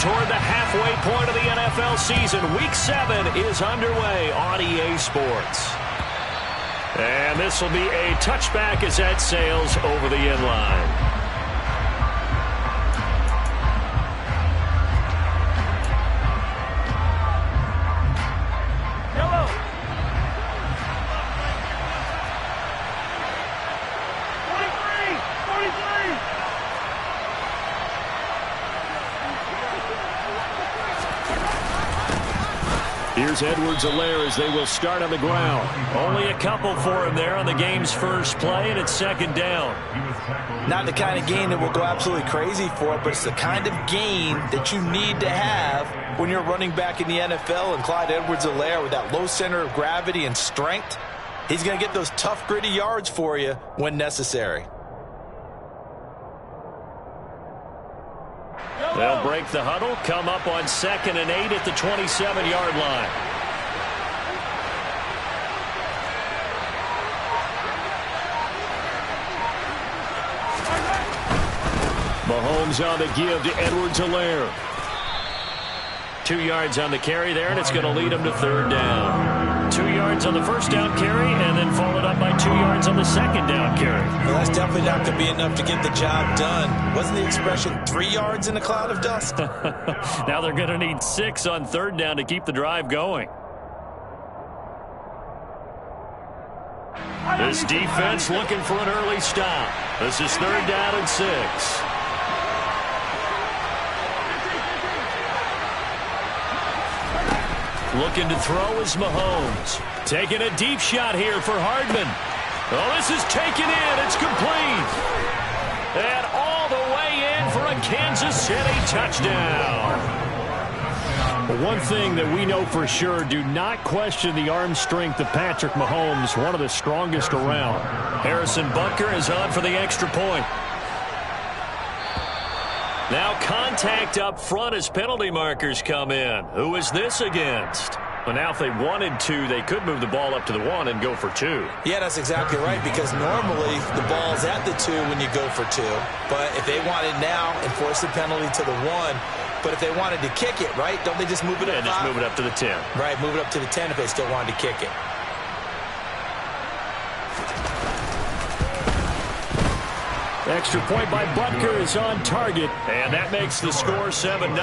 toward the halfway point of the NFL season. Week 7 is underway on EA Sports. And this will be a touchback as that sails over the end line. Here's Edwards-Helaire as they will start on the ground. Only a couple for him there on the game's first play, and it's second down. Not the kind of gain that will go absolutely crazy for, but it's the kind of gain that you need to have when you're running back in the NFL. And Clyde Edwards-Helaire, with that low center of gravity and strength, he's going to get those tough, gritty yards for you when necessary. They'll break the huddle, come up on 2nd and 8 at the 27-yard line. Mahomes on the give to Edwards-Helaire. 2 yards on the carry there, and it's going to lead him to third down. 2 yards on the first down carry, and then followed up by 2 yards on the second down carry. Well, that's definitely not going to be enough to get the job done. Wasn't the expression 3 yards in a cloud of dust? Now they're going to need 6 on third down to keep the drive going. This defense looking for an early stop. This is third down and 6. Looking to throw is Mahomes. Taking a deep shot here for Hardman. Oh, this is taken in. It's complete. And all the way in for a Kansas City touchdown. Well, one thing that we know for sure, do not question the arm strength of Patrick Mahomes, one of the strongest around. Harrison Butker is on for the extra point. Now contact up front as penalty markers come in. Who is this against? Well, now if they wanted to, they could move the ball up to the 1 and go for 2. Yeah, that's exactly right, because normally the ball's at the 2 when you go for 2. But if they want it now, enforce the penalty to the 1. But if they wanted to kick it, right, don't they just move it up? Yeah, just move it up to the 10. Right, move it up to the 10 if they still wanted to kick it. Extra point by Butker is on target, and that makes the score 7-0.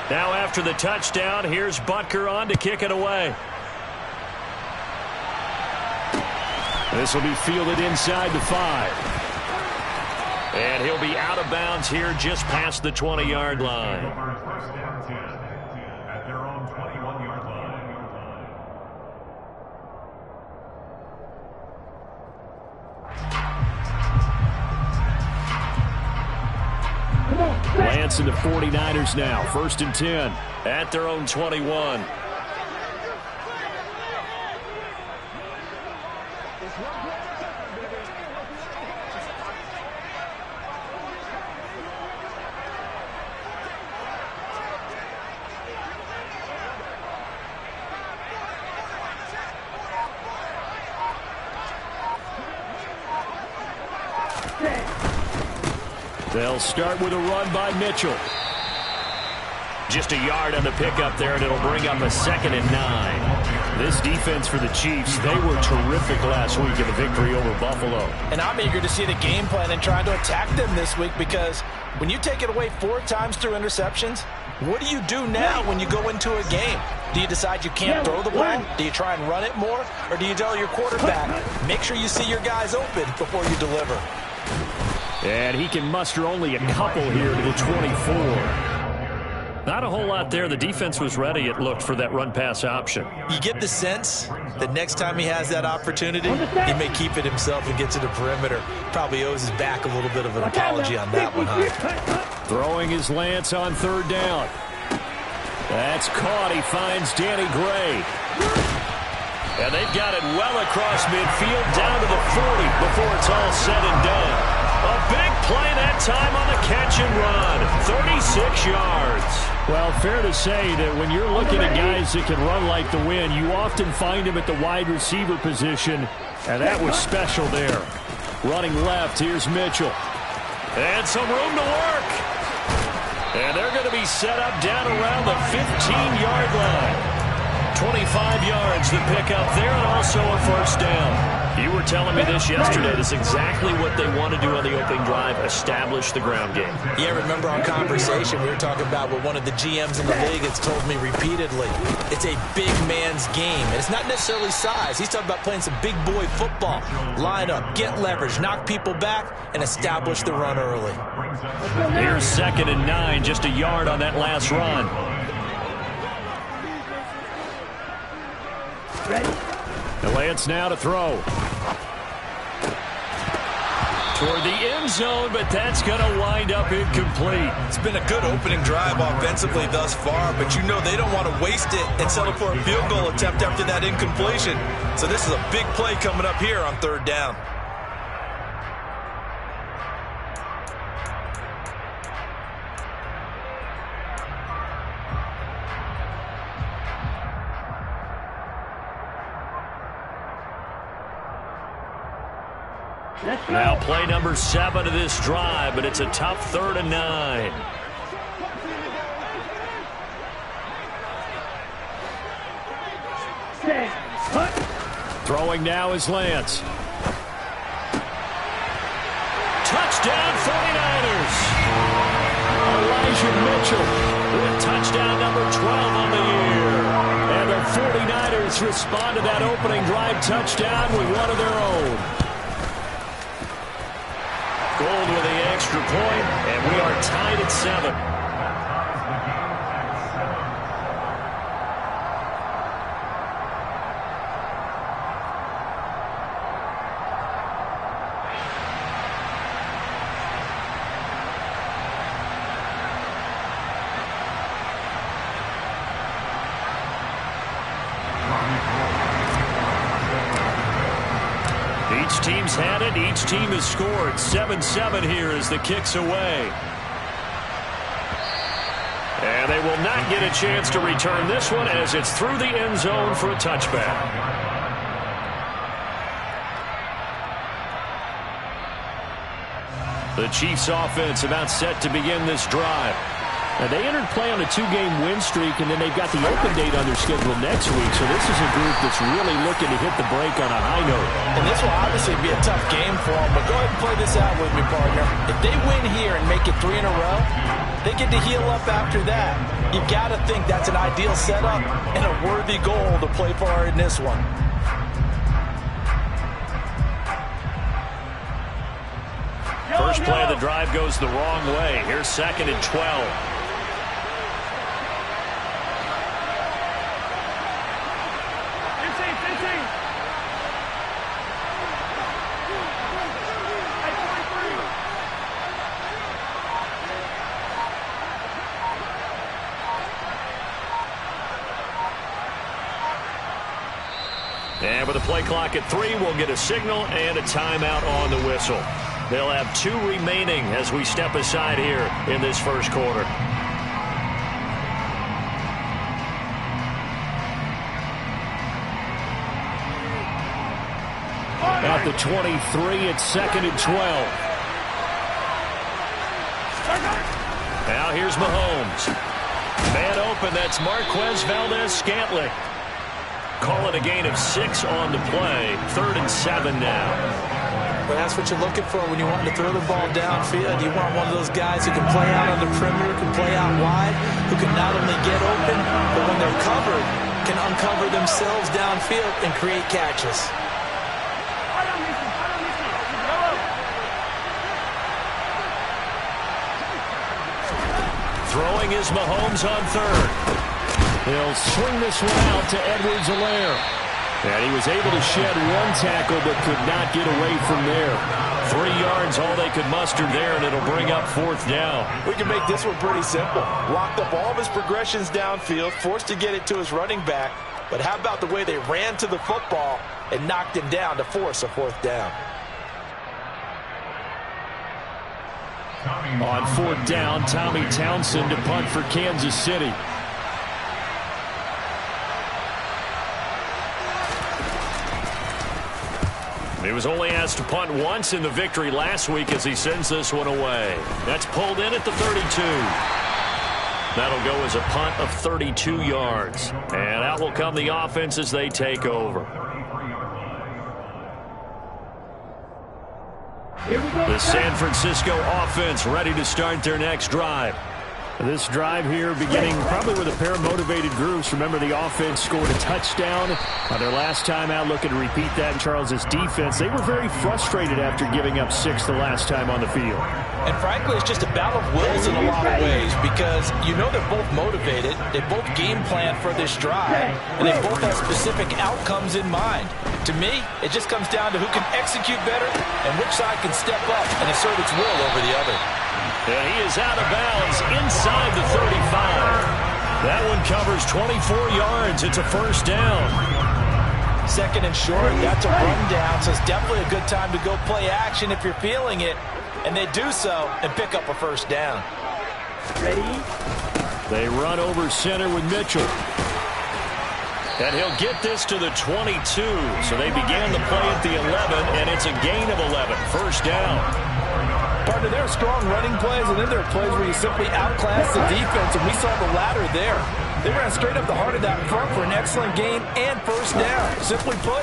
Now after the touchdown, here's Butker on to kick it away. This will be fielded inside the 5. And he'll be out of bounds here just past the 20-yard line. Lance and the 49ers now. 1st and 10 at their own 21. They'll start with a run by Mitchell. Just a yard on the pickup there, and it'll bring up a 2nd and 9. This defense for the Chiefs, they were terrific last week in the victory over Buffalo. And I'm eager to see the game plan and trying to attack them this week, because when you take it away 4 times through interceptions, what do you do now when you go into a game? Do you decide you can't throw the ball? Do you try and run it more? Or do you tell your quarterback, make sure you see your guys open before you deliver? And he can muster only a couple here to the 24. Not a whole lot there. The defense was ready, it looked, for that run-pass option. You get the sense that next time he has that opportunity, he may keep it himself and get to the perimeter. Probably owes his back a little bit of an apology on that one, huh? Throwing his Lance on third down. That's caught. He finds Danny Gray. And they've got it well across midfield down to the 40 before it's all said and done. A big play that time on the catch and run. 36 yards. Well, fair to say that when you're looking at guys that can run like the wind, you often find them at the wide receiver position, and that was special there. Running left, here's Mitchell. And some room to work. And they're going to be set up down around the 15-yard line. 25 yards to pick up there, and also a first down. You were telling me this yesterday. That's exactly what they want to do on the opening drive, establish the ground game. Yeah, remember our conversation we were talking about with one of the GMs in the league that's told me repeatedly, it's a big man's game. And it's not necessarily size. He's talking about playing some big boy football. Line up, get leverage, knock people back, and establish the run early. Here's 2nd and 9, just a yard on that last run. The Lance now to throw. Toward the end zone, but that's going to wind up incomplete. It's been a good opening drive offensively thus far, but you know they don't want to waste it and settle for a field goal attempt after that incompletion. So this is a big play coming up here on 3rd down. Now play number 7 of this drive, but it's a tough 3rd and 9. Throwing now is Lance. Touchdown 49ers. Elijah Mitchell with touchdown number 12 on the year. And the 49ers respond to that opening drive touchdown with one of their own. Gold with the extra point, and we are tied at 7. Each team's had it. Each team has scored. 7-7 here as the kick's away. And they will not get a chance to return this one as it's through the end zone for a touchback. The Chiefs offense about set to begin this drive. Now, they entered play on a 2-game win streak, and then they've got the open date on their schedule next week. So this is a group that's really looking to hit the break on a high note. And this will obviously be a tough game for them, but go ahead and play this out with me, partner. If they win here and make it 3 in a row, they get to heal up after that. You got to think that's an ideal setup and a worthy goal to play for in this one. First play of the drive goes the wrong way. Here's 2nd and 12. And with the play clock at 3, we'll get a signal and a timeout on the whistle. They'll have 2 remaining as we step aside here in this first quarter. At the 23, it's 2nd and 12. Now here's Mahomes. Man open, that's Marquez Valdez-Scantling. Call it a gain of 6 on the play. 3rd and 7 now. But that's what you're looking for when you want to throw the ball downfield. You want one of those guys who can play out on the perimeter, can play out wide, who can not only get open, but when they're covered, can uncover themselves downfield and create catches. Throwing is Mahomes on 3rd. He'll swing this one out to Edwards-Helaire. And he was able to shed 1 tackle but could not get away from there. 3 yards, all they could muster there, and it'll bring up 4th down. We can make this one pretty simple. Locked up all of his progressions downfield, forced to get it to his running back. But how about the way they ran to the football and knocked him down to force a 4th down? On 4th down, Tommy Townsend to punt for Kansas City. He was only asked to punt once in the victory last week as he sends this one away. That's pulled in at the 32. That'll go as a punt of 32 yards. And out will come the offense as they take over. The San Francisco offense ready to start their next drive. This drive here beginning probably with a pair of motivated groups. Remember, the offense scored a touchdown their last time out, looking to repeat that in Charles's defense. They were very frustrated after giving up 6 the last time on the field. And frankly, it's just a battle of wills in a lot of ways because you know they're both motivated. They both game plan for this drive, and they both have specific outcomes in mind. To me, it just comes down to who can execute better and which side can step up and assert its will over the other. And he is out of bounds inside the 35. That one covers 24 yards. It's a first down. Second and short, that's a run down, so it's definitely a good time to go play action if you're feeling it. And they do so and pick up a first down. Ready? They run over center with Mitchell. And he'll get this to the 22. So they began the play at the 11, and it's a gain of 11. First down. Partner, there are strong running plays, and then there are plays where you simply outclass the defense, and we saw the latter there. They ran straight up the heart of that front for an excellent gain and first down. Simply put,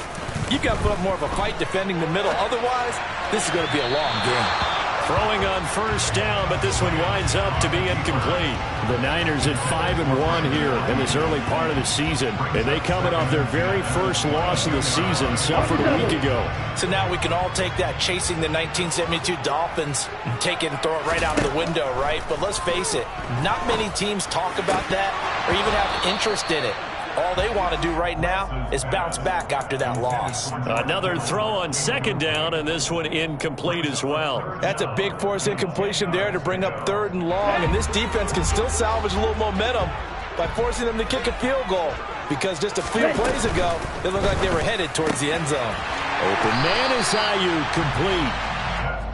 you've got to put up more of a fight defending the middle. Otherwise, this is going to be a long game. Throwing on first down, but this one winds up to be incomplete. The Niners at 5-1 here in this early part of the season. And they coming off their very first loss of the season, suffered a week ago. So now we can all take that chasing the 1972 Dolphins and take it and throw it right out the window, right? But let's face it, not many teams talk about that or even have interest in it. All they want to do right now is bounce back after that loss. Another throw on second down, and this one incomplete as well. That's a big force incompletion there to bring up 3rd and long, and this defense can still salvage a little momentum by forcing them to kick a field goal because just a few plays ago, it looked like they were headed towards the end zone. Open man is Ayuk, complete.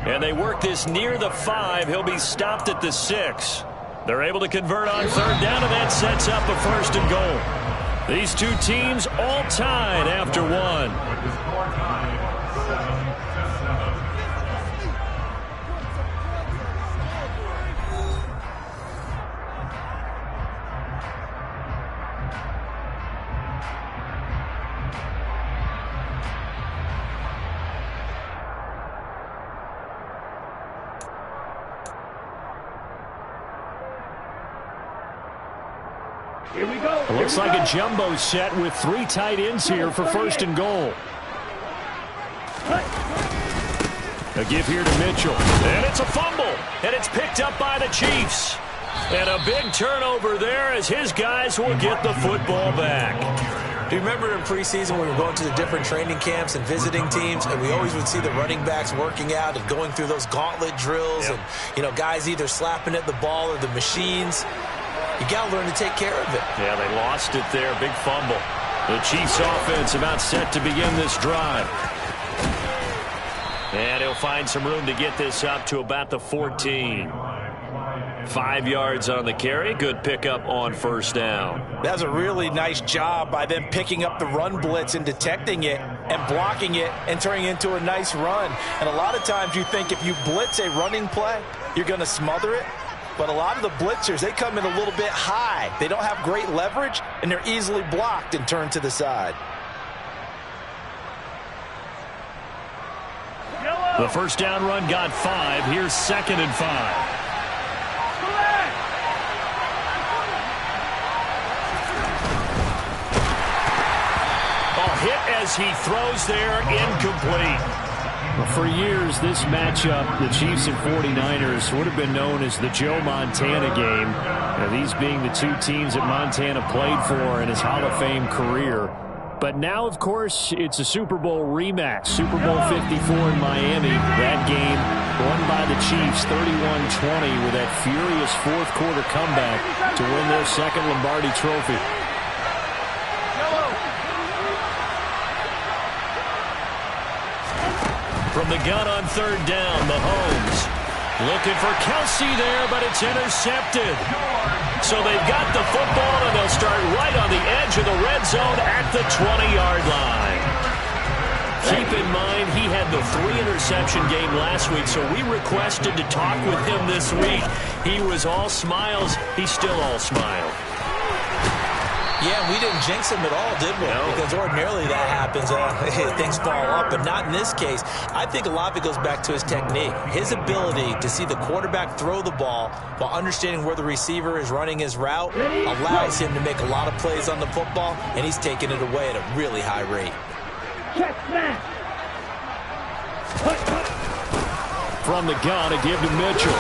And they work this near the 5. He'll be stopped at the 6. They're able to convert on 3rd down, and that sets up a 1st and goal. These two teams all tied after one. Here we go. It looks like a jumbo set with 3 tight ends here for 1st and goal. A give here to Mitchell. And it's a fumble. And it's picked up by the Chiefs. And a big turnover there as his guys will get the football back. Do you remember in preseason we were going to the different training camps and visiting teams, and we always would see the running backs working out and going through those gauntlet drills, and, you know, guys either slapping at the ball or the machines. You got to learn to take care of it. Yeah, they lost it there. Big fumble. The Chiefs offense about set to begin this drive. And he'll find some room to get this up to about the 14. 5 yards on the carry. Good pickup on 1st down. That's a really nice job by them picking up the run blitz and detecting it and blocking it and turning it into a nice run. And a lot of times you think if you blitz a running play, you're going to smother it. But a lot of the blitzers, they come in a little bit high. They don't have great leverage, and they're easily blocked and turned to the side. The 1st down run got 5. Here's 2nd and 5. A hit as he throws there, incomplete. For years, this matchup, the Chiefs and 49ers, would have been known as the Joe Montana game. Now, these being the two teams that Montana played for in his Hall of Fame career. But now, of course, it's a Super Bowl rematch. Super Bowl 54 in Miami. That game won by the Chiefs 31-20 with that furious 4th quarter comeback to win their 2nd Lombardi trophy. From the gun on 3rd down, Mahomes. Looking for Kelsey there, but it's intercepted. So they've got the football, and they'll start right on the edge of the red zone at the 20-yard line. Keep in mind, he had the 3-interception game last week, so we requested to talk with him this week. He was all smiles. He's still all smile. Yeah, we didn't jinx him at all, did we? No. Because ordinarily that happens. Things fall up, but not in this case. I think a lot of it goes back to his technique. His ability to see the quarterback throw the ball while understanding where the receiver is running his route allows him to make a lot of plays on the football, and he's taking it away at a really high rate. Check snap. From the gun, a give to Mitchell.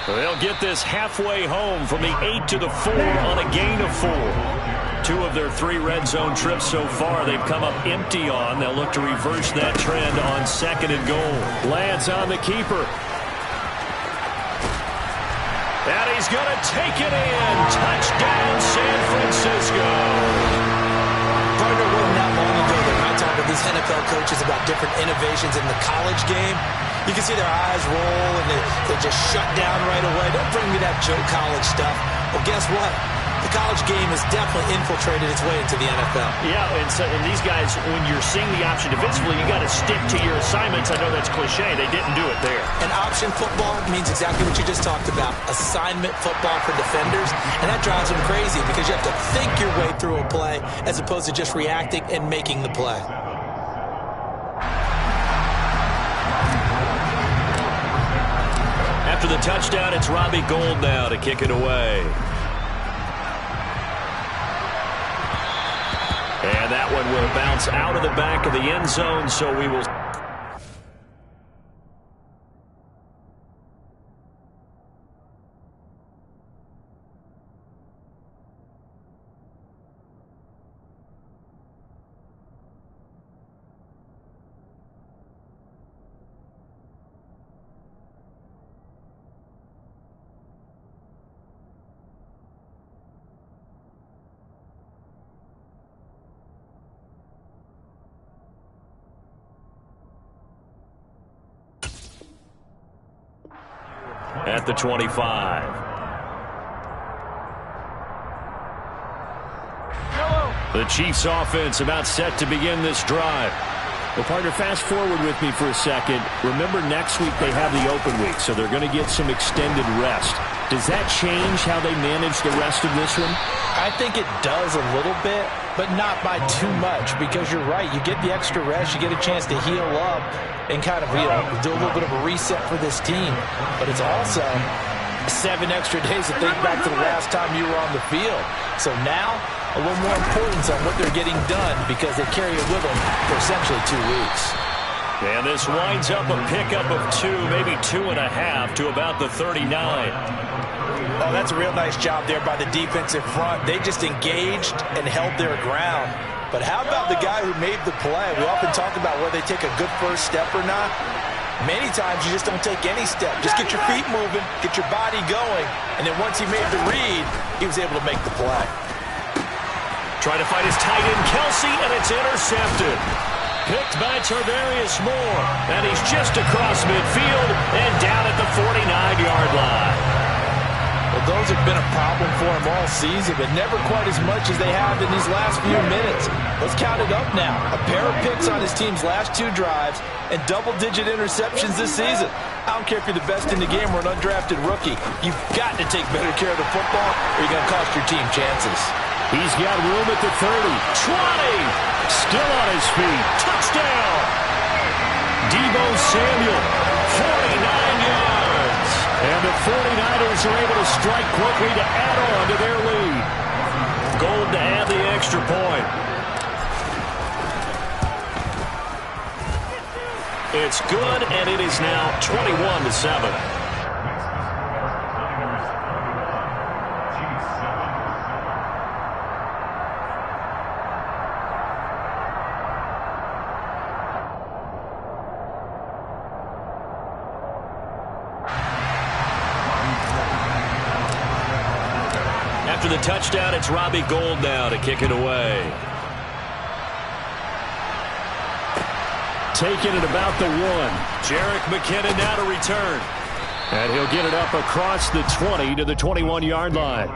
They'll get this halfway home from the 8 to the 4 on a gain of 4. 2 of their 3 red zone trips so far they've come up empty on. They'll look to reverse that trend on 2nd and goal. Lance on the keeper. And he's going to take it in. Touchdown, San Francisco. Partner, wasn't that long ago that when I talk with these NFL coaches about different innovations in the college game, you can see their eyes roll and they just shut down right away. Don't bring me that Joe College stuff. Well, guess what? The college game has definitely infiltrated its way into the NFL. Yeah, and these guys, when you're seeing the option defensively, you got to stick to your assignments. I know that's cliche. They didn't do it there. And option football means exactly what you just talked about, assignment football for defenders, and that drives them crazy because you have to think your way through a play as opposed to just reacting and making the play. After the touchdown, it's Robbie Gould now to kick it away. And that one will bounce out of the back of the end zone, so we will... At the 25. The Chiefs offense about set to begin this drive. Well, partner, fast forward with me for a second. Remember, next week they have the open week, so they're going to get some extended rest. Does that change how they manage the rest of this one? I think it does a little bit, but not by too much, because you're right. You get the extra rest, you get a chance to heal up and kind of, do a little bit of a reset for this team. But it's also 7 extra days to think back to the last time you were on the field. So now, a little more importance on what they're getting done because they carry it with them for essentially 2 weeks. And this winds up a pickup of 2, maybe 2.5 to about the 39. Oh, that's a real nice job there by the defensive front. They just engaged and held their ground. But how about the guy who made the play? We often talk about whether they take a good first step or not. Many times you just don't take any step. Just get your feet moving, get your body going, and then once he made the read, he was able to make the play. Trying to fight his tight end, Kelsey, and it's intercepted. Picked by Tarvarius Moore, and he's just across midfield and down at the 49-yard line. Well, those have been a problem for him all season, but never quite as much as they have in these last few minutes. Let's count it up now. A pair of picks on his team's last 2 drives and double-digit interceptions this season. I don't care if you're the best in the game or an undrafted rookie. You've got to take better care of the football or you're going to cost your team chances. He's got room at the 30, 20, still on his feet. Touchdown! Deebo Samuel, 49 yards. And the 49ers are able to strike quickly to add on to their lead. Gould to add the extra point. It's good, and it is now 21-7. After the touchdown, it's Robbie Gould now to kick it away. Taking it about the 1. Jerick McKinnon now to return. And he'll get it up across the 20 to the 21-yard line.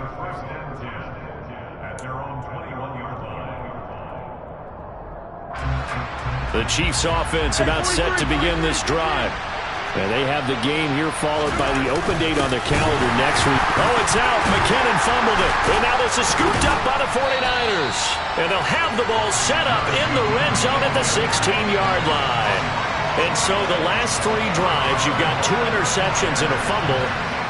The Chiefs offense about set to begin this drive. And they have the game here followed by the open date on their calendar next week. Oh, it's out. McKinnon fumbled it. And now this is scooped up by the 49ers. And they'll have the ball set up in the red zone at the 16-yard line. And so the last 3 drives, you've got 2 interceptions and a fumble.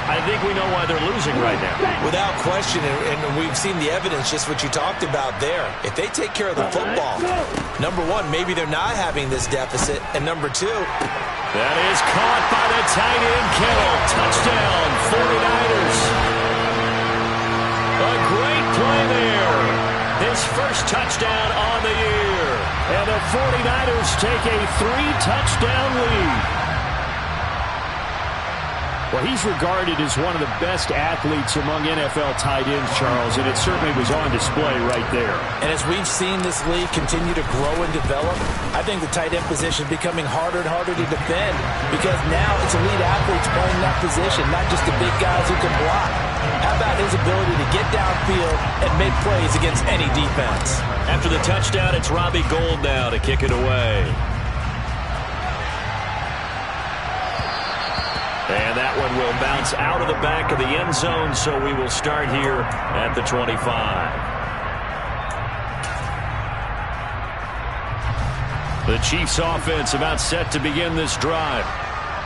I think we know why they're losing right now. Without question, and we've seen the evidence, just what you talked about there. If they take care of the football, number one, maybe they're not having this deficit, and number two, that is caught by the tight end, Kittle. Touchdown, 49ers. A great play there. His first touchdown on the year. And the 49ers take a 3-touchdown lead. Well, he's regarded as one of the best athletes among NFL tight ends, Charles, and it certainly was on display right there. And as we've seen this league continue to grow and develop, I think the tight end position is becoming harder and harder to defend because now it's elite athletes playing that position, not just the big guys who can block. How about his ability to get downfield and make plays against any defense? After the touchdown, it's Robbie Gould now to kick it away. And that one will bounce out of the back of the end zone, so we will start here at the 25. The Chiefs offense about set to begin this drive.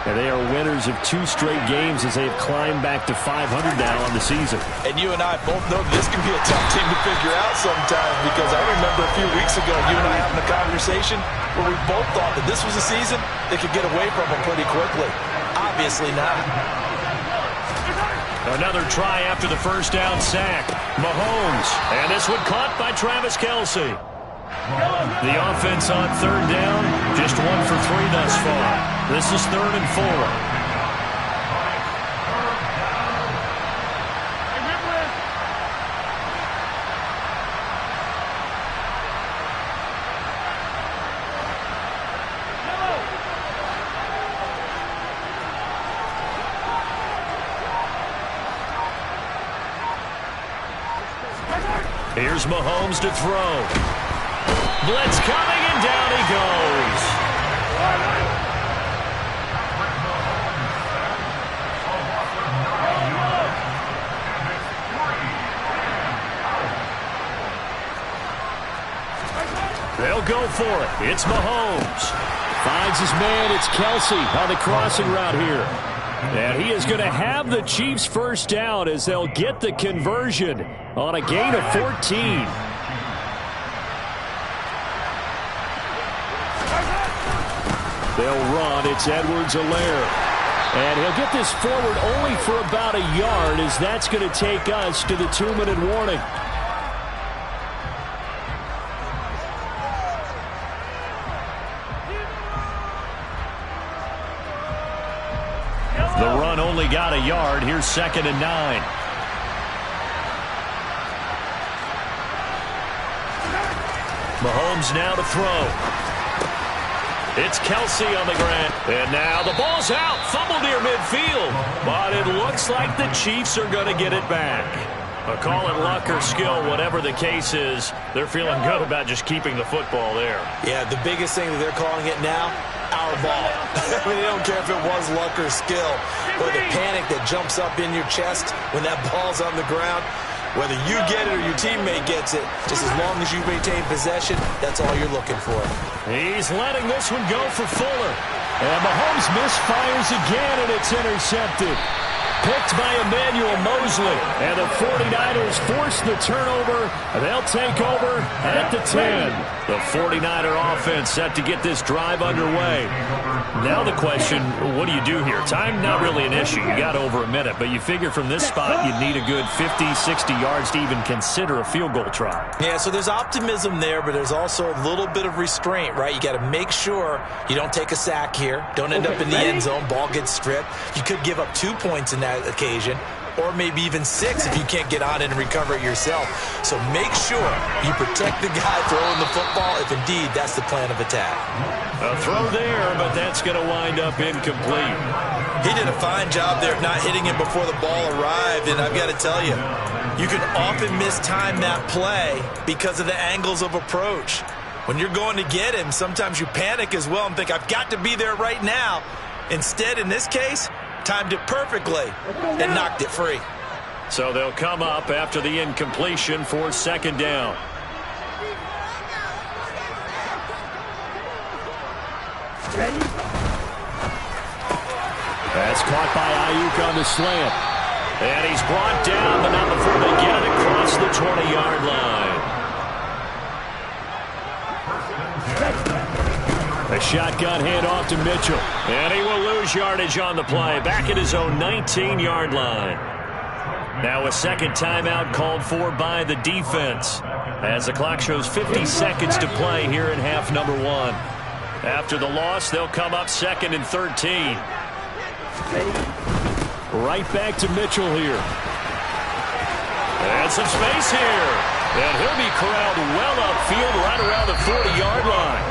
And they are winners of 2 straight games as they have climbed back to 500 now on the season. And you and I both know that this can be a tough team to figure out sometimes because I remember a few weeks ago you and I having a conversation where we both thought that this was a season they could get away from them pretty quickly. Obviously not. Another try after the first down sack. Mahomes. And this one caught by Travis Kelce. The offense on 3rd down, just 1 for 3 thus far. This is 3rd and 4. Here's Mahomes to throw. Blitz coming, and down he goes. They'll go for it. It's Mahomes. Finds his man. It's Kelce on the crossing route here. And he is going to have the Chiefs first down as they'll get the conversion on a gain of 14. They'll run. It's Edwards-Helaire. And he'll get this forward only for about a yard as that's going to take us to the 2-minute warning. The run only got a yard. Here's 2nd and 9. Mahomes now to throw. It's Kelce on the ground. And now the ball's out. Fumble near midfield. But it looks like the Chiefs are going to get it back. Call it luck or skill, whatever the case is. They're feeling good about just keeping the football there. Yeah, the biggest thing that they're calling it now, our ball. I mean, they don't care if it was luck or skill. But the panic that jumps up in your chest when that ball's on the ground, whether you get it or your teammate gets it, just as long as you maintain possession, that's all you're looking for. He's letting this one go for Fuller. And Mahomes misfires again, and it's intercepted. Picked by Emmanuel Mosley. And the 49ers force the turnover. They'll take over at the 10. The 49er offense set to get this drive underway. Now the question, what do you do here? Time not really an issue. You got over a minute, but you figure from this spot you'd need a good 50, 60 yards to even consider a field goal try. Yeah, so there's optimism there, but there's also a little bit of restraint, right? You got to make sure you don't take a sack here. Don't end up in the end zone. Ball gets stripped. You could give up 2 points in that occasion, or maybe even 6 if you can't get on it and recover it yourself. So make sure you protect the guy throwing the football if indeed that's the plan of attack. A throw there, but that's going to wind up incomplete. He did a fine job there of not hitting him before the ball arrived, and I've got to tell you, you can often mistime that play because of the angles of approach. When you're going to get him, sometimes you panic as well and think, I've got to be there right now. Instead, in this case, timed it perfectly and knocked it free. So they'll come up after the incompletion for second down. That's caught by Ayuk on the slant. And he's brought down, but not before they get it across the 20-yard line. A shotgun handoff to Mitchell. And he will lose yardage on the play. Back at his own 19-yard line. Now a second timeout called for by the defense. As the clock shows 50 seconds to play here in half number one. After the loss, they'll come up 2nd and 13. Right back to Mitchell here. And some space here. And he'll be corralled well upfield right around the 40-yard line.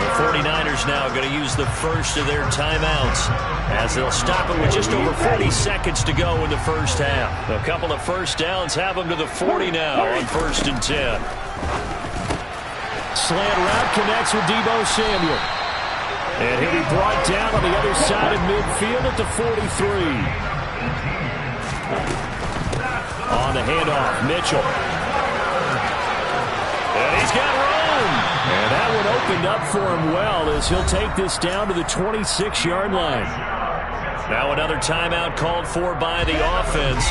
The 49ers now going to use the first of their timeouts as they'll stop it with just over 40 seconds to go in the first half. A couple of first downs have them to the 40 now on 1st and 10. Slant route connects with Deebo Samuel. And he'll be brought down on the other side of midfield at the 43. On the handoff, Mitchell. And he's got room. And that one opened up for him well as he'll take this down to the 26-yard line. Now another timeout called for by the offense.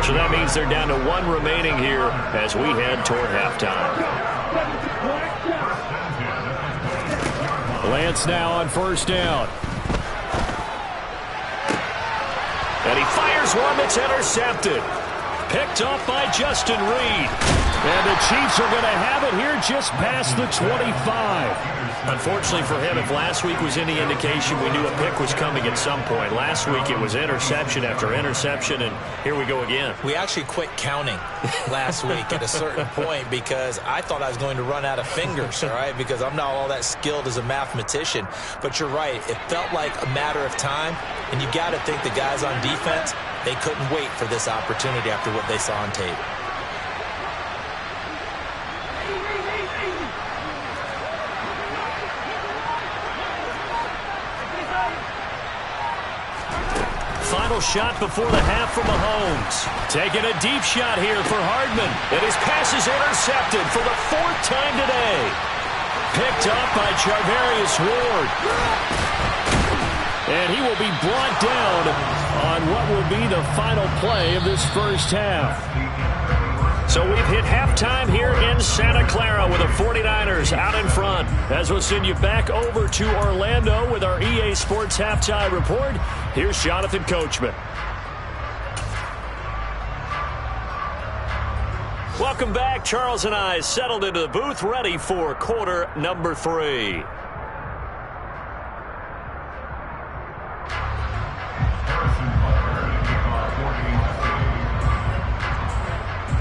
So that means they're down to 1 remaining here as we head toward halftime. Lance now on 1st down. And he fires one that's intercepted. Picked off by Justin Reed. And the Chiefs are going to have it here just past the 25. Unfortunately for him, if last week was any indication, we knew a pick was coming at some point. Last week it was interception after interception, and here we go again. We actually quit counting last week at a certain point because I thought I was going to run out of fingers, all right, because I'm not all that skilled as a mathematician. But you're right. It felt like a matter of time, and you got to think the guys on defense, they couldn't wait for this opportunity after what they saw on tape. Final shot before the half from Mahomes. Taking a deep shot here for Hardman. And his pass is intercepted for the 4th time today. Picked up by Charvarius Ward. And he will be brought down on what will be the final play of this first half. So we've hit halftime here in Santa Clara with the 49ers out in front. As we'll send you back over to Orlando with our EA Sports Halftime Report, here's Jonathan Coachman. Welcome back. Charles and I settled into the booth, ready for quarter number 3.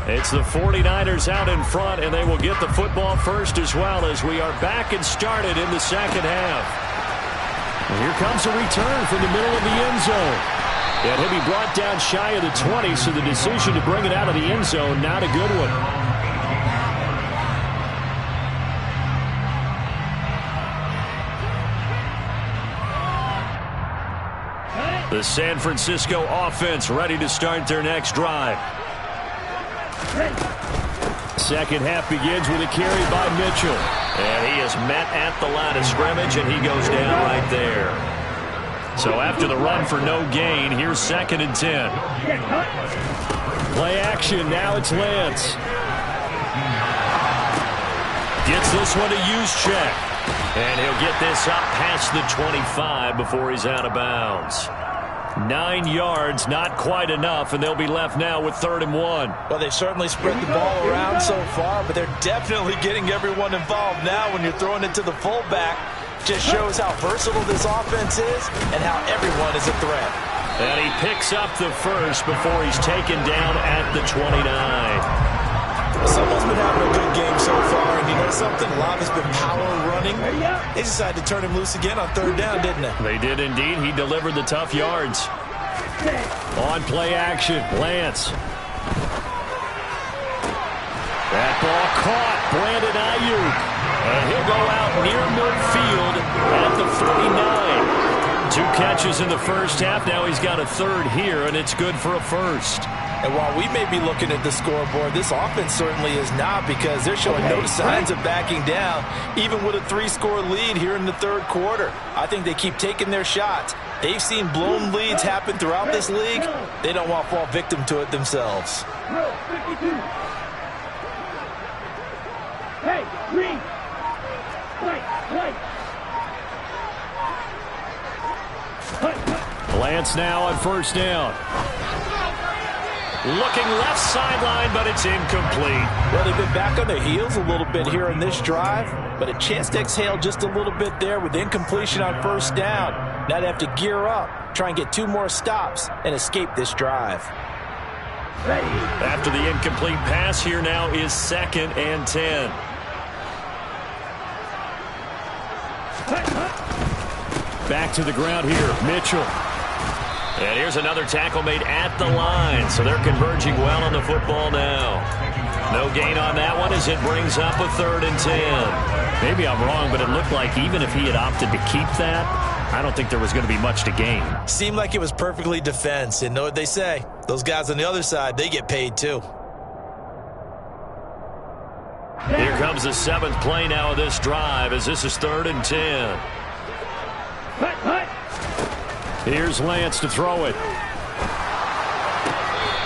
It's the 49ers out in front, and they will get the football first as well as we are back and started in the second half. And here comes a return from the middle of the end zone. And he'll be brought down shy of the 20, so the decision to bring it out of the end zone, not a good one. The San Francisco offense ready to start their next drive. Second half begins with a carry by Mitchell. And he is met at the line of scrimmage, and he goes down right there. So after the run for no gain, here's 2nd and 10. Play action, now it's Lance. Gets this one to Juszczyk. And he'll get this up past the 25 before he's out of bounds. 9 yards, not quite enough, and they'll be left now with 3rd and 1. Well, they've certainly spread the ball around so far, but they're definitely getting everyone involved now when you're throwing it to the fullback. Just shows how versatile this offense is and how everyone is a threat. And he picks up the first before he's taken down at the 29. Someone's been having a good game so far, and you know know something? A lot of it's been power running. They decided to turn him loose again on third down, didn't they? They did indeed. He delivered the tough yards. On play action, Lance. That ball caught. Brandon Ayuk. And he'll go out near midfield at the 49. 2 catches in the first half. Now he's got a third here, and it's good for a first. And while we may be looking at the scoreboard, this offense certainly is not, because they're showing no signs of backing down, even with a 3-score lead here in the third quarter. I think they keep taking their shots. They've seen blown leads happen throughout this league. They don't want to fall victim to it themselves. Hey, green. White. Lance now on first down. Looking left sideline, but it's incomplete. Well, they've been back on their heels a little bit here in this drive, but a chance to exhale just a little bit there with incompletion on first down. Now they have to gear up, try and get 2 more stops, and escape this drive. After the incomplete pass, here now is 2nd and 10. Back to the ground here, Mitchell. And here's another tackle made at the line, so they're converging well on the football now. No gain on that one as it brings up a 3rd and 10. Maybe I'm wrong, but it looked like even if he had opted to keep that, I don't think there was going to be much to gain. Seemed like it was perfectly defense, and know what they say. Those guys on the other side, they get paid too. Here comes the 7th play now of this drive as this is 3rd and 10. Here's Lance to throw it.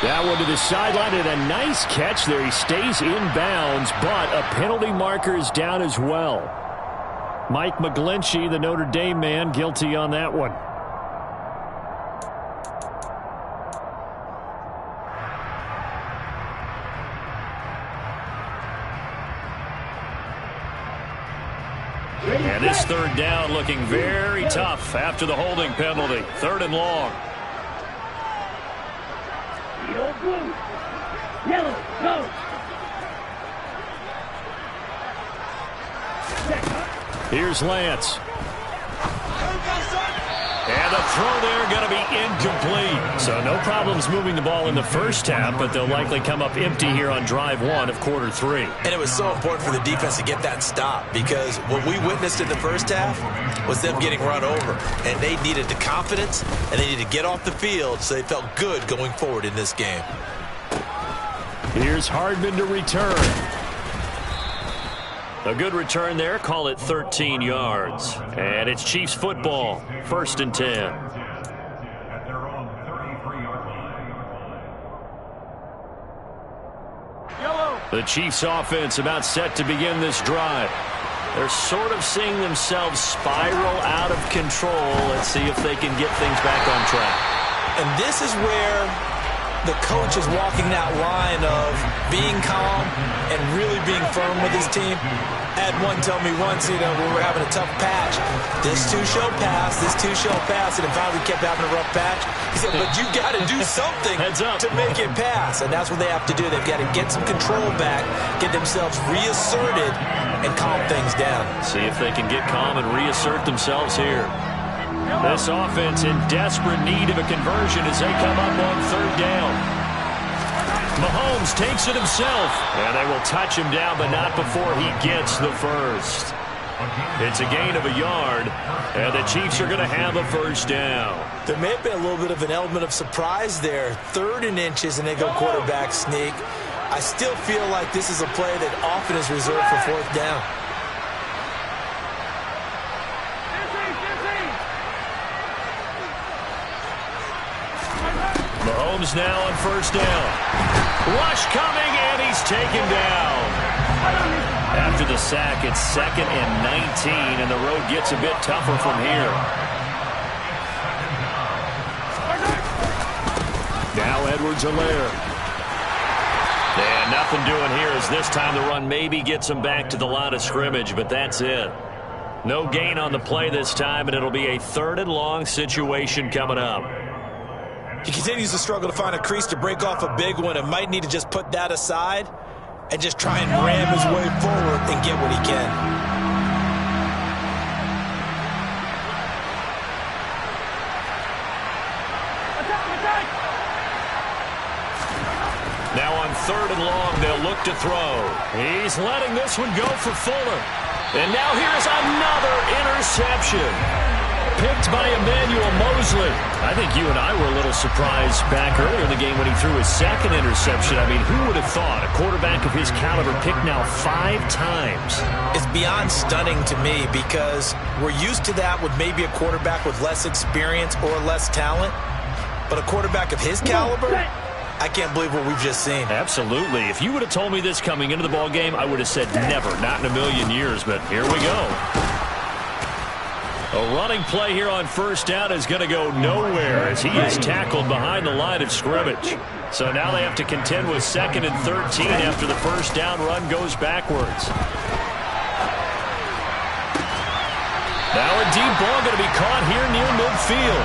That one to the sideline, and a nice catch there. He stays in bounds, but a penalty marker is down as well. Mike McGlinchey, the Notre Dame man, guilty on that one. And this 3rd down looking very tough after the holding penalty. 3rd and long. Blue. Yellow. Go. Here's Lance. And the throw there going to be incomplete. So no problems moving the ball in the first half, but they'll likely come up empty here on drive 1 of quarter 3. And it was so important for the defense to get that stop, because what we witnessed in the first half was them getting run over. And they needed the confidence, and they needed to get off the field so they felt good going forward in this game. Here's Hardman to return. A good return there. Call it 13 yards. And it's Chiefs football. 1st and 10. The Chiefs offense about set to begin this drive. They're sort of seeing themselves spiral out of control. Let's see if they can get things back on track. And this is where the coach is walking that line of being calm and really being firm with his team. I had one tell me once, when we were having a tough patch, this two shall pass, and then finally we kept having a rough patch. He said, but you got to do something to make it pass, and that's what they have to do. They've got to get some control back, get themselves reasserted, and calm things down. See if they can get calm and reassert themselves here. This offense in desperate need of a conversion as they come up on 3rd down. Mahomes takes it himself, and they will touch him down, but not before he gets the first. It's a gain of a yard, and the Chiefs are going to have a 1st down. There may have been a little bit of an element of surprise there. 3rd and inches, and they go quarterback sneak. I still feel like this is a play that often is reserved for 4th down. Mahomes now on 1st down. Rush coming, and he's taken down. After the sack, it's 2nd and 19, and the road gets a bit tougher from here. Now Edwards-Helaire. And nothing doing here as this time the run maybe gets him back to the line of scrimmage, but that's it. No gain on the play this time, and it'll be a 3rd and long situation coming up. He continues to struggle to find a crease to break off a big one and might need to just put that aside and just try and ram his way forward and get what he can. Now on 3rd and long, they'll look to throw. He's letting this one go for Fuller. And now here's another interception. Picked by Emmanuel Mosley. I think you and I were a little surprised back earlier in the game when he threw his 2nd interception. I mean, who would have thought a quarterback of his caliber picked now 5 times? It's beyond stunning to me because we're used to that with maybe a quarterback with less experience or less talent. But a quarterback of his caliber, I can't believe what we've just seen. Absolutely. If you would have told me this coming into the ball game, I would have said never, not in a million years. But here we go. A running play here on 1st down is going to go nowhere as he is tackled behind the line of scrimmage. So now they have to contend with 2nd and 13 after the 1st down run goes backwards. Now a deep ball going to be caught here near midfield.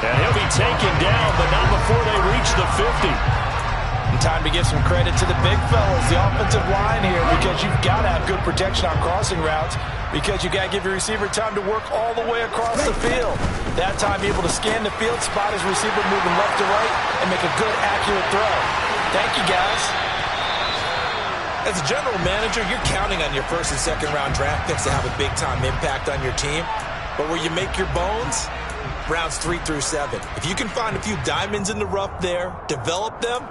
And he'll be taken down, but not before they reach the 50. And time to give some credit to the big fellas, the offensive line here, because you've got to have good protection on crossing routes, because you've got to give your receiver time to work all the way across the field. That time, be able to scan the field, spot his receiver moving left to right, and make a good, accurate throw. Thank you, guys. As a general manager, you're counting on your 1st and 2nd round draft picks to have a big-time impact on your team. But where you make your bones, rounds 3 through 7. If you can find a few diamonds in the rough there, develop them,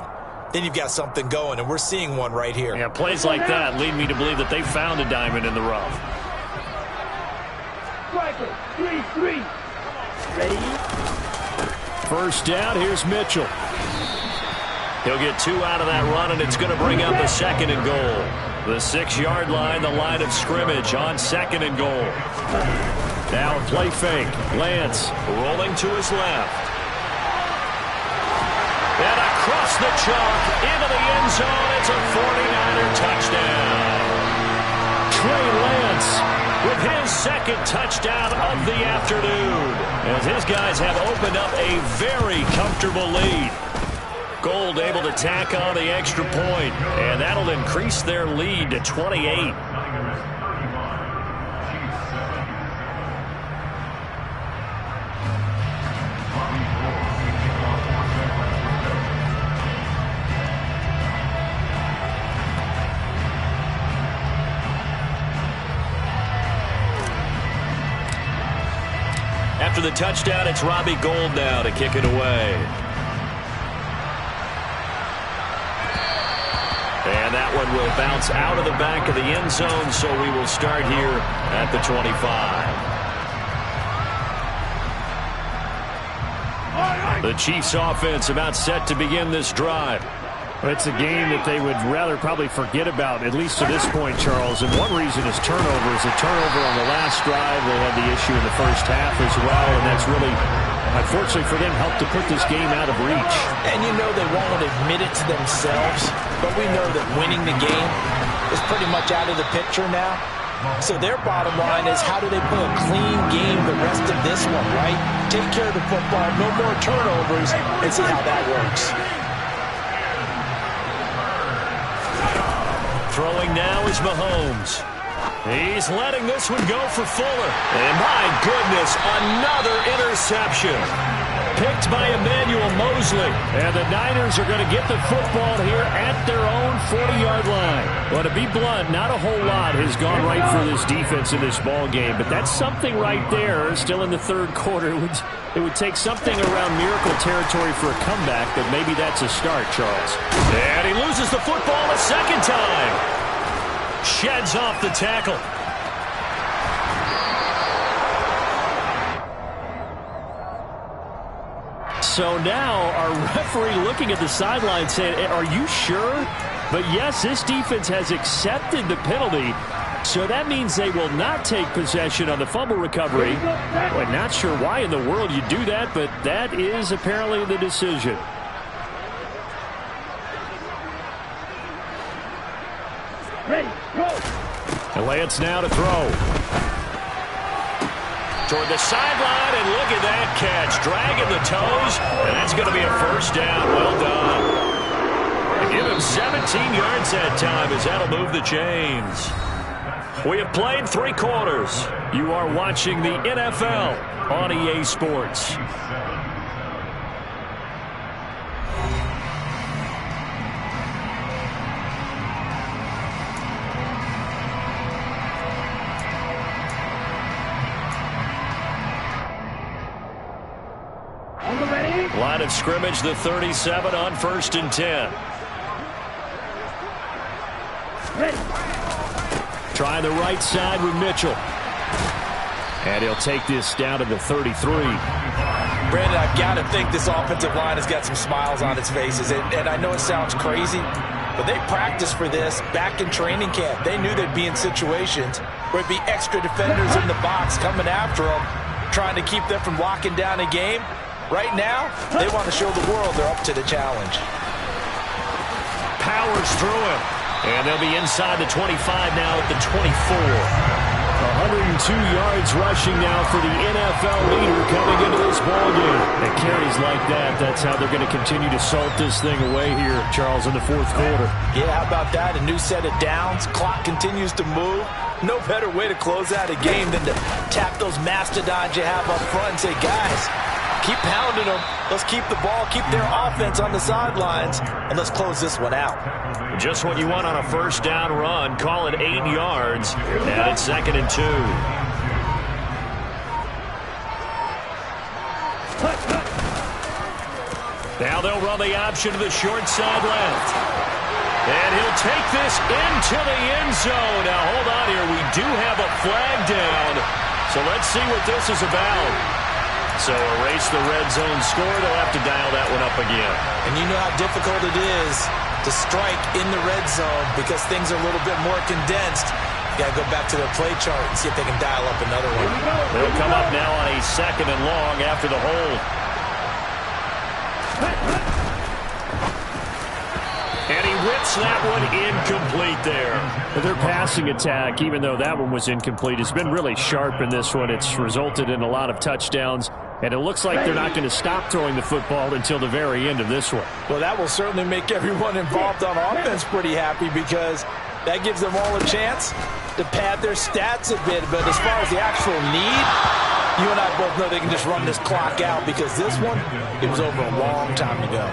then you've got something going, and we're seeing one right here. Yeah, plays like that lead me to believe that they found a diamond in the rough. Striker, 3-3. Ready? 1st down, here's Mitchell. He'll get 2 out of that run, and it's going to bring up a 2nd and goal. The 6-yard line, the line of scrimmage on 2nd and goal. Now a play fake. Lance rolling to his left. And across the chalk into the end zone. It's a 49er touchdown. Trey Lance with his 2nd touchdown of the afternoon, as his guys have opened up a very comfortable lead. Gold able to tack on the extra point, and that'll increase their lead to 28. After the touchdown, it's Robbie Gould now to kick it away. And that one will bounce out of the back of the end zone, so we will start here at the 25. The Chiefs offense about set to begin this drive. It's a game that they would rather probably forget about, at least to this point, Charles. And one reason is turnovers. A turnover on the last drive. They had the issue in the 1st half as well, and that's really, unfortunately for them, helped to put this game out of reach. And you know they won't admit it to themselves, but we know that winning the game is pretty much out of the picture now. So their bottom line is, how do they play a clean game the rest of this one, right? Take care of the football, no more turnovers, and see how that works. Throwing now is Mahomes. He's letting this one go for Fuller. And my goodness, another interception. Picked by Emmanuel Mosley. And the Niners are going to get the football here at their own 40-yard line. Well, to be blunt, not a whole lot has gone right for this defense in this ball game, but that's something right there. Still in the 3rd quarter. It would take something around miracle territory for a comeback, but maybe that's a start, Charles. And he loses the football a 2nd time. Sheds off the tackle. So now our referee looking at the sideline saying, are you sure? But yes, this defense has accepted the penalty. So that means they will not take possession on the fumble recovery. Well, not sure why in the world you do that, but that is apparently the decision. Ready, go! And Lance now to throw. Toward the sideline, and look at that catch. Dragging the toes, and that's going to be a 1st down. Well done. Give him 17 yards that time as that'll move the chains. We have played 3 quarters. You are watching the NFL on EA Sports. Line of scrimmage, the 37 on 1st and 10. Try the right side with Mitchell. And he'll take this down to the 33. Brandon, I've got to think this offensive line has got some smiles on its faces. And I know it sounds crazy, but they practiced for this back in training camp. They knew they'd be in situations where it'd be extra defenders in the box coming after them, trying to keep them from locking down a game. Right now, they want to show the world they're up to the challenge. Powers through him. And they'll be inside the 25 now at the 24. 102 yards rushing now for the NFL leader coming into this ballgame. And carries like that, that's how they're going to continue to salt this thing away here, Charles, in the 4th quarter. Yeah, how about that? A new set of downs. Clock continues to move. No better way to close out a game than to tap those mastodons you have up front and say, guys, keep pounding them. Let's keep the ball, keep their offense on the sidelines, and let's close this one out. Just what you want on a 1st down run. Call it 8 yards. And it's 2nd and 2. Now they'll run the option to the short side left. And he'll take this into the end zone. Now hold on here. We do have a flag down. So let's see what this is about. So erase the red zone score. They'll have to dial that one up again. And you know how difficult it is to strike in the red zone because things are a little bit more condensed. You got to go back to their play chart and see if they can dial up another one. They'll come up now on a 2nd and long after the hold. And he whips that one incomplete there. Their passing attack, even though that one was incomplete, has been really sharp in this one. It's resulted in a lot of touchdowns. And it looks like they're not going to stop throwing the football until the very end of this one. Well, that will certainly make everyone involved on offense pretty happy because that gives them all a chance to pad their stats a bit. But as far as the actual need, you and I both know they can just run this clock out because this one, it was over a long time ago.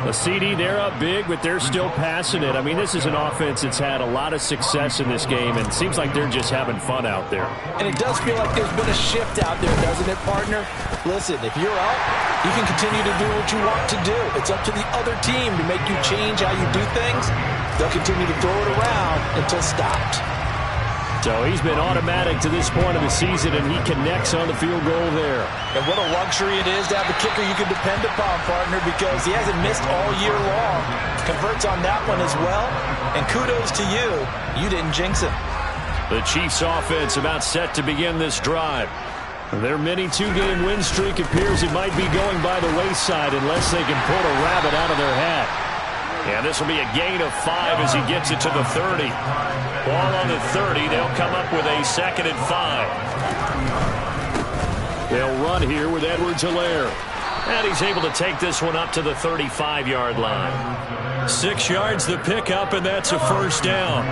A CD, they're up big, but they're still passing it. I mean, this is an offense that's had a lot of success in this game, and it seems like they're just having fun out there. And it does feel like there's been a shift out there, doesn't it, partner? Listen, if you're up, you can continue to do what you want to do. It's up to the other team to make you change how you do things. They'll continue to throw it around until stopped. So he's been automatic to this point of the season, and he connects on the field goal there. And what a luxury it is to have a kicker you can depend upon, partner, because he hasn't missed all year long. Converts on that one as well. And kudos to you. You didn't jinx him. The Chiefs offense about set to begin this drive. Their mini 2-game win streak appears it might be going by the wayside unless they can pull a rabbit out of their hat. And this will be a gain of 5 as he gets it to the 30. Ball on the 30. They'll come up with a 2nd and 5. They'll run here with Edwards-Helaire. And he's able to take this one up to the 35-yard line. 6 yards the pickup, and that's a 1st down.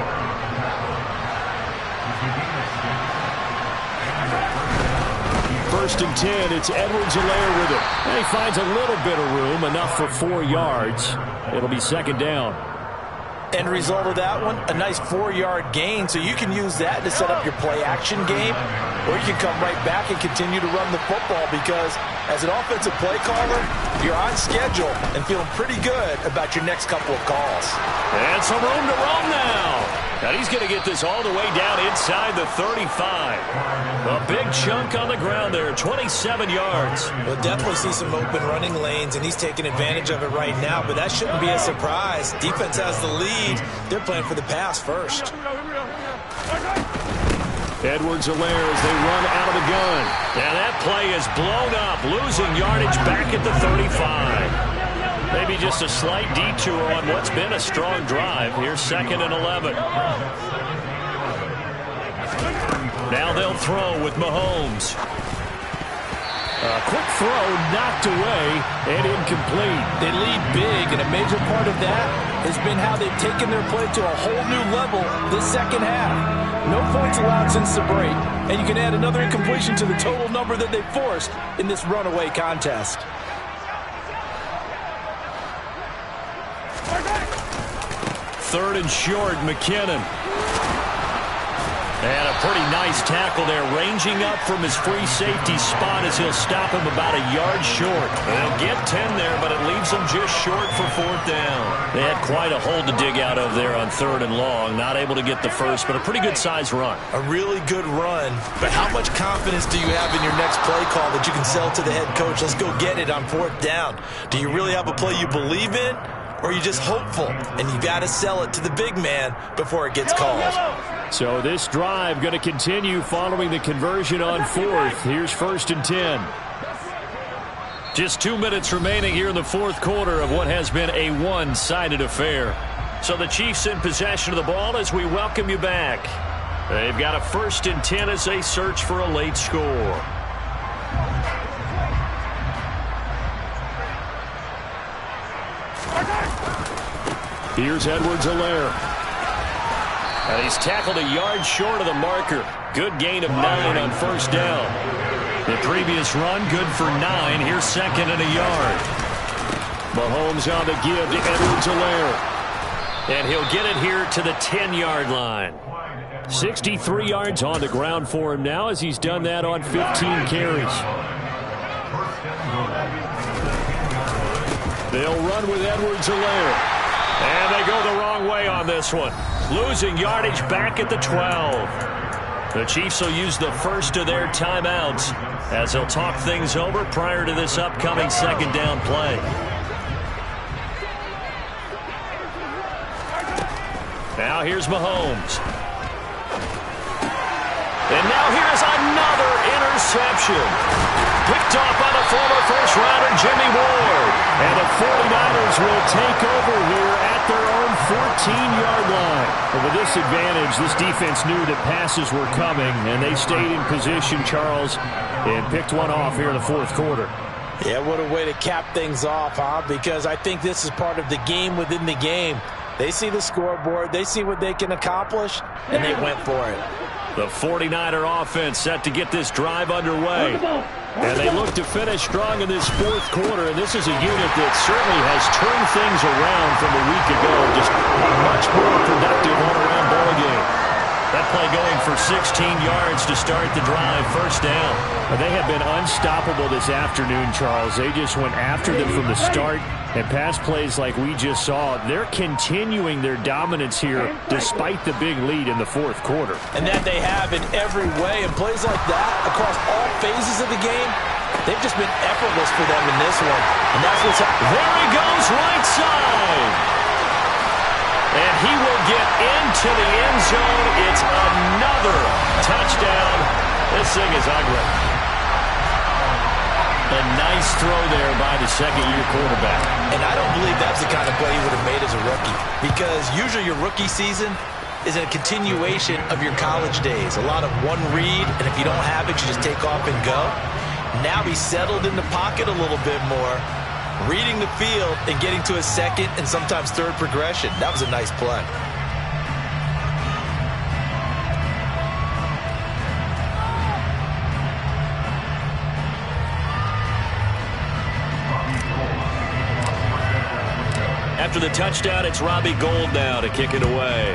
First and 10, it's Edwards-Helaire with it. And he finds a little bit of room, enough for 4 yards. It'll be 2nd down. End result of that one, a nice 4-yard gain, so you can use that to set up your play-action game, or you can come right back and continue to run the football because as an offensive play caller, you're on schedule and feeling pretty good about your next couple of calls. And some room to roam now. And he's going to get this all the way down inside the 35. A big chunk on the ground there, 27 yards. We'll definitely see some open running lanes, and he's taking advantage of it right now, but that shouldn't be a surprise. Defense has the lead. They're playing for the pass first. Edwards-Helaire as they run out of the gun. Now that play is blown up, losing yardage back at the 35. Maybe just a slight detour on what's been a strong drive. Here's 2nd and 11. Now they'll throw with Mahomes. A quick throw knocked away and incomplete. They lead big, and a major part of that, has been how they've taken their play to a whole new level this second half. No points allowed since the break, and you can add another incompletion to the total number that they forced in this runaway contest. Third and short, McKinnon. And a pretty nice tackle there, ranging up from his free safety spot as he'll stop him about a yard short. They'll get 10 there, but it leaves them just short for fourth down. They had quite a hole to dig out of there on third and long. Not able to get the first, but a pretty good-sized run. A really good run, but how much confidence do you have in your next play call that you can sell to the head coach? Let's go get it on fourth down. Do you really have a play you believe in, or are you just hopeful? And you got to sell it to the big man before it gets called. So this drive going to continue following the conversion on fourth. Here's 1st and 10. Just 2 minutes remaining here in the fourth quarter of what has been a one-sided affair. So the Chiefs in possession of the ball as we welcome you back. They've got a 1st and 10 as they search for a late score. Here's Edwards-Helaire. And he's tackled a yard short of the marker. Good gain of 9 on first down. The previous run, good for 9. Here's 2nd and a yard. Mahomes on the give to Edwards-Helaire. And he'll get it here to the 10-yard line. 63 yards on the ground for him now as he's done that on 15 carries. They'll run with Edwards-Helaire. And they go the wrong way on this one. Losing yardage back at the 12. The Chiefs will use the first of their timeouts as they'll talk things over prior to this upcoming second down play. Now here's Mahomes. And now here's another interception. Picked off by the former first-rounder Jimmy Ward. And the 49ers will take over here at their own 14-yard line. But with this advantage, this defense knew that passes were coming, and they stayed in position, Charles, and picked one off here in the fourth quarter. Yeah, what a way to cap things off, huh? Because I think this is part of the game within the game. They see the scoreboard, they see what they can accomplish, and they went for it. The 49er offense set to get this drive underway. And they look to finish strong in this fourth quarter, and this is a unit that certainly has turned things around from a week ago. Just a much more productive all-around ball game. That play going for 16 yards to start the drive, first down. They have been unstoppable this afternoon, Charles. They just went after them from the start, and pass plays like we just saw, they're continuing their dominance here despite the big lead in the fourth quarter. And that they have in every way, and plays like that across all phases of the game, they've just been effortless for them in this one. And that's what's happening. There he goes, right side. And he will get into the end zone. It's another touchdown. This thing is ugly. A nice throw there by the second-year quarterback. And I don't believe that's the kind of play he would have made as a rookie, because usually your rookie season is a continuation of your college days. A lot of one read, and if you don't have it, you just take off and go. Now he's settled in the pocket a little bit more, reading the field and getting to a second and sometimes third progression. That was a nice play. After the touchdown, it's Robbie Gould now to kick it away.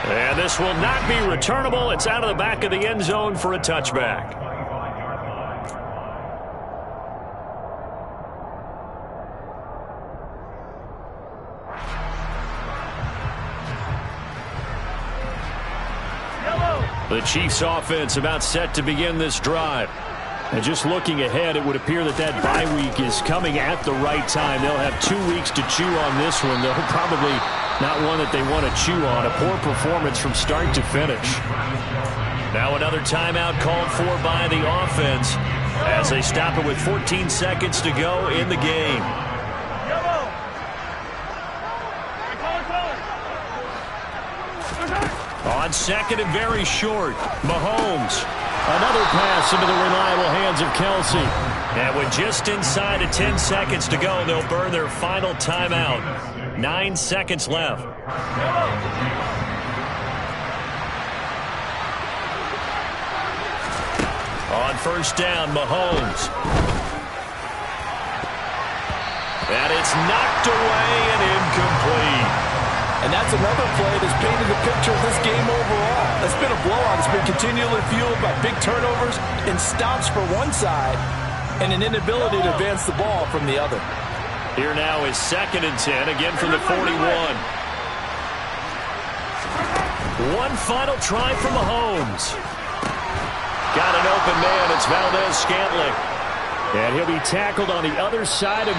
And this will not be returnable. It's out of the back of the end zone for a touchback. The Chiefs offense about set to begin this drive. And just looking ahead, it would appear that that bye week is coming at the right time. They'll have 2 weeks to chew on this one. They'll probably not one that they want to chew on. A poor performance from start to finish. Now another timeout called for by the offense as they stop it with 14 seconds to go in the game. On second and very short, Mahomes. Another pass into the reliable hands of Kelsey. And with just inside of 10 seconds to go, they'll burn their final timeout. 9 seconds left. On first down, Mahomes. And it's knocked away and incomplete. And that's another play that's painted the picture of this game overall. It's been a blowout. It's been continually fueled by big turnovers and stops for one side and an inability to advance the ball from the other. Here now is 2nd and 10, again from the 41. One final try for Mahomes. Got an open man. It's Valdez-Scantling. And he'll be tackled on the other side of